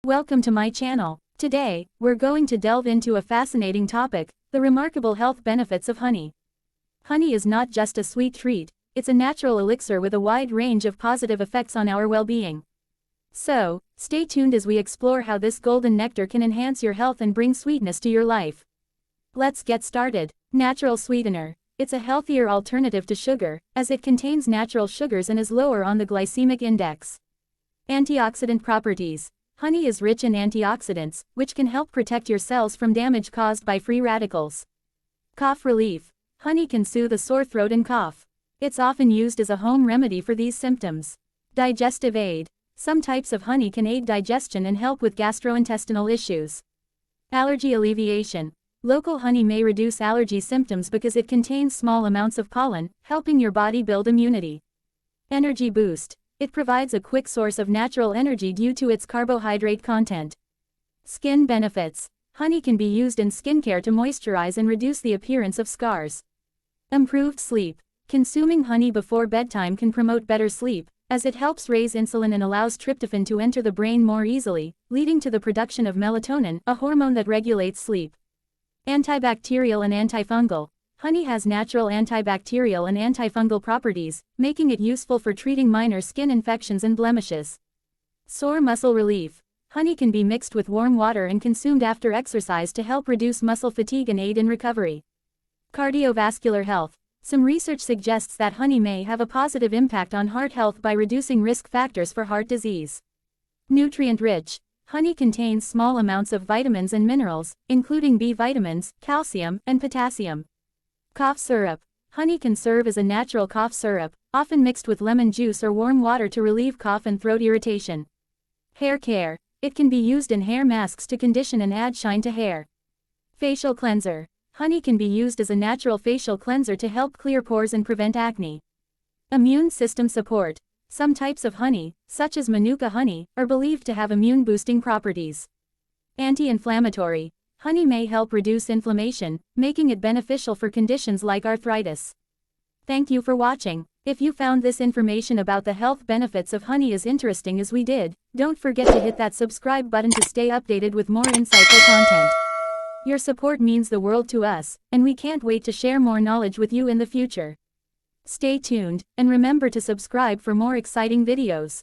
Welcome to my channel. Today, we're going to delve into a fascinating topic, the remarkable health benefits of honey. Honey is not just a sweet treat, it's a natural elixir with a wide range of positive effects on our well-being. So, stay tuned as we explore how this golden nectar can enhance your health and bring sweetness to your life. Let's get started. Natural sweetener. It's a healthier alternative to sugar, as it contains natural sugars and is lower on the glycemic index. Antioxidant properties. Honey is rich in antioxidants, which can help protect your cells from damage caused by free radicals. Cough relief. Honey can soothe a sore throat and cough. It's often used as a home remedy for these symptoms. Digestive aid. Some types of honey can aid digestion and help with gastrointestinal issues. Allergy alleviation. Local honey may reduce allergy symptoms because it contains small amounts of pollen, helping your body build immunity. Energy boost. It provides a quick source of natural energy due to its carbohydrate content. Skin benefits. Honey can be used in skincare to moisturize and reduce the appearance of scars. Improved sleep. Consuming honey before bedtime can promote better sleep, as it helps raise insulin and allows tryptophan to enter the brain more easily, leading to the production of melatonin, a hormone that regulates sleep. Antibacterial and antifungal. Honey has natural antibacterial and antifungal properties, making it useful for treating minor skin infections and blemishes. Sore muscle relief. Honey can be mixed with warm water and consumed after exercise to help reduce muscle fatigue and aid in recovery. Cardiovascular health. Some research suggests that honey may have a positive impact on heart health by reducing risk factors for heart disease. Nutrient-rich. Honey contains small amounts of vitamins and minerals, including B vitamins, calcium, and potassium. Cough syrup. Honey can serve as a natural cough syrup, often mixed with lemon juice or warm water to relieve cough and throat irritation. Hair care. It can be used in hair masks to condition and add shine to hair. Facial cleanser. Honey can be used as a natural facial cleanser to help clear pores and prevent acne. Immune system support. Some types of honey, such as Manuka honey, are believed to have immune-boosting properties. Anti-inflammatory. Honey may help reduce inflammation, making it beneficial for conditions like arthritis. Thank you for watching. If you found this information about the health benefits of honey as interesting as we did, don't forget to hit that subscribe button to stay updated with more insightful content. Your support means the world to us, and we can't wait to share more knowledge with you in the future. Stay tuned, and remember to subscribe for more exciting videos.